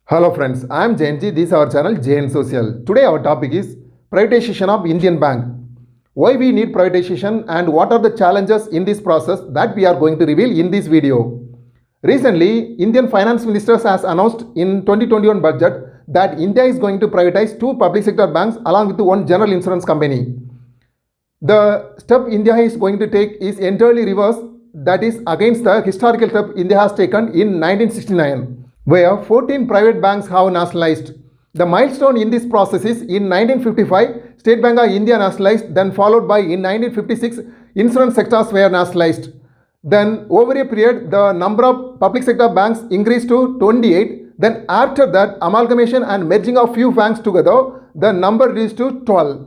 Hello friends, I am JNG. This is our channel JN Social. Today our topic is privatization of Indian Bank. Why we need privatization and what are the challenges in this process that we are going to reveal in this video. Recently, Indian Finance Minister has announced in 2021 budget that India is going to privatize 2 public sector banks along with 1 general insurance company. The step India is going to take is entirely reverse, that is against the historical step India has taken in 1969. Where 14 private banks have nationalized. The milestone in this process is in 1955, State Bank of India nationalized, then followed by in 1956, insurance sectors were nationalized. Then over a period, the number of public sector banks increased to 28. Then after that, amalgamation and merging of few banks together, the number reached to 12.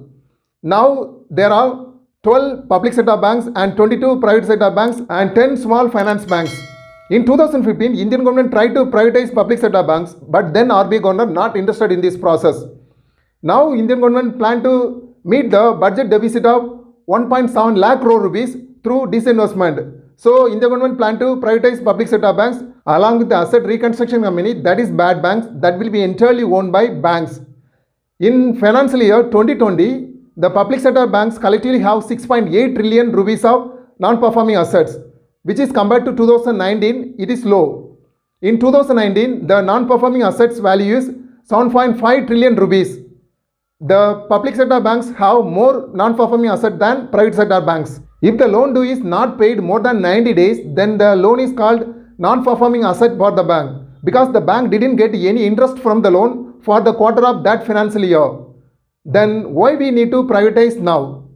Now there are 12 public sector banks and 22 private sector banks and 10 small finance banks. In 2015, Indian government tried to privatize public sector banks, but then RBI governor not interested in this process. Now Indian government plan to meet the budget deficit of 1.7 lakh crore rupees through disinvestment. So Indian government plan to privatize public sector banks along with the asset reconstruction company, that is bad banks, that will be entirely owned by banks. In financial year 2020, the public sector banks collectively have 6.8 trillion rupees of non-performing assets, which is compared to 2019, it is low. In 2019, the non-performing assets value is 7.5 trillion rupees. The public sector banks have more non-performing assets than private sector banks. If the loan due is not paid more than 90 days, then the loan is called non-performing asset for the bank, because the bank didn't get any interest from the loan for the quarter of that financial year. Then why we need to privatize now?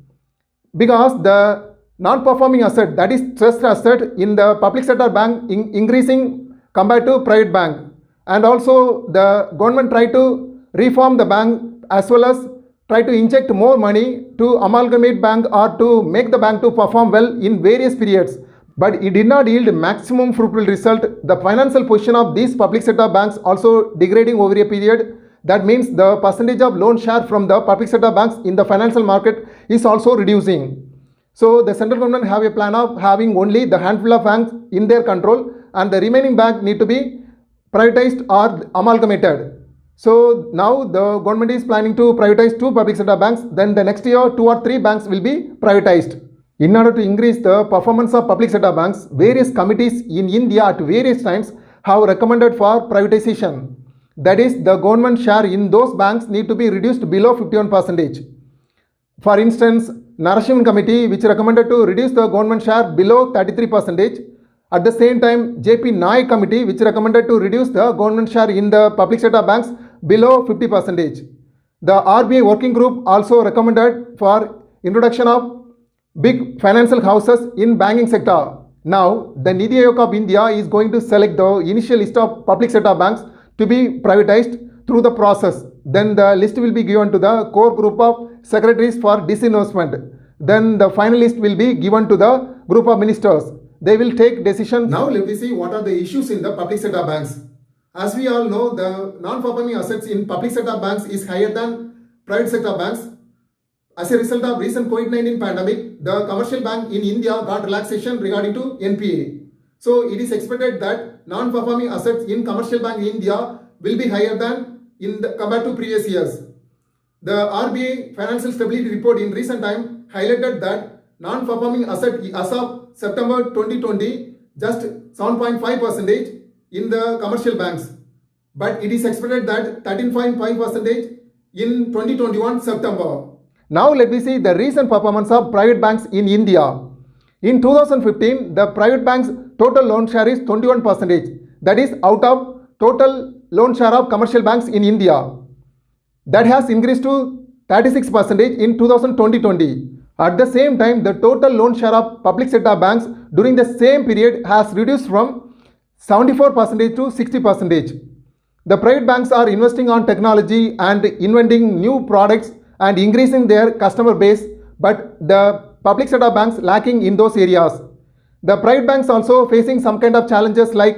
Because the non-performing asset, that is stressed asset in the public sector bank increasing compared to private bank, and also the government try to reform the bank as well as try to inject more money to amalgamate bank or to make the bank to perform well in various periods, but it did not yield maximum fruitful result. The financial position of these public sector banks also degrading over a period. That means the percentage of loan share from the public sector banks in the financial market is also reducing. So the central government have a plan of having only the handful of banks in their control, and the remaining bank need to be privatized or amalgamated. So now the government is planning to privatize 2 public sector banks, then the next year 2 or 3 banks will be privatized. In order to increase the performance of public sector banks, various committees in India at various times have recommended for privatization. That is, the government share in those banks need to be reduced below 51%. For instance, Narasimhan Committee, which recommended to reduce the government share below 33%. At the same time, JP Naik Committee, which recommended to reduce the government share in the public sector banks below 50%. The RBI working group also recommended for introduction of big financial houses in banking sector. Now, the Niti Aayog of India is going to select the initial list of public sector banks to be privatized through the process. Then the list will be given to the core group of secretaries for disinvestment. Then the final list will be given to the group of ministers. They will take decisions. Now let me see what are the issues in the public sector banks. As we all know, the non-performing assets in public sector banks is higher than private sector banks. As a result of recent COVID-19 pandemic, the commercial bank in India got relaxation regarding to NPA. So it is expected that non-performing assets in commercial bank in India will be higher than compared to previous years. The RBI Financial Stability Report in recent time highlighted that non-performing asset as of September 2020 just 7.5% in the commercial banks, but it is expected that 13.5% in 2021 September. Now let me see the recent performance of private banks in India. In 2015, the private banks total loan share is 21%. That is out of total loan share of commercial banks in India. That has increased to 36% in 2020. At the same time, the total loan share of public sector banks during the same period has reduced from 74% to 60%. The private banks are investing on technology and inventing new products and increasing their customer base, but the public sector banks lacking in those areas. The private banks also facing some kind of challenges like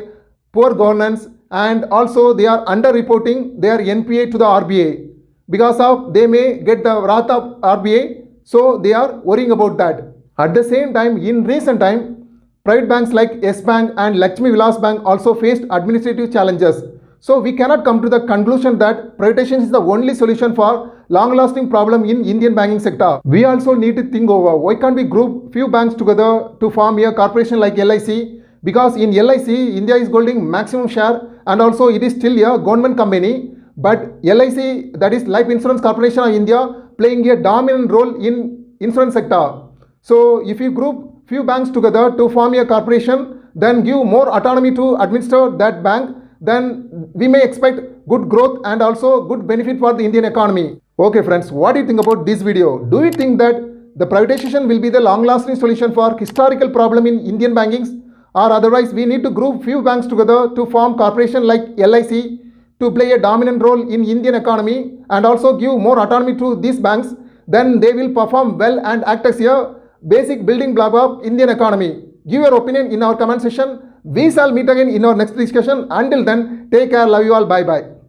poor governance, and also they are under-reporting their NPA to the RBI. Because of they may get the wrath of RBI, so they are worrying about that. At the same time, in recent time, private banks like Yes Bank and Lakshmi Vilas Bank also faced administrative challenges. So we cannot come to the conclusion that privatization is the only solution for long-lasting problem in Indian banking sector. We also need to think over why can't we group few banks together to form a corporation like LIC, because in LIC India is holding maximum share and also it is still a government company, but LIC, that is Life Insurance Corporation of India, playing a dominant role in insurance sector. So if you group few banks together to form a corporation, then give more autonomy to administer that bank, then we may expect good growth and also good benefit for the Indian economy. Okay friends, what do you think about this video? Do you think that the privatization will be the long-lasting solution for historical problem in Indian bankings, or otherwise we need to group few banks together to form corporation like LIC to play a dominant role in Indian economy and also give more autonomy to these banks, then they will perform well and act as a basic building block of Indian economy? Give your opinion in our comment section. We shall meet again in our next discussion. Until then, take care, love you all, bye bye.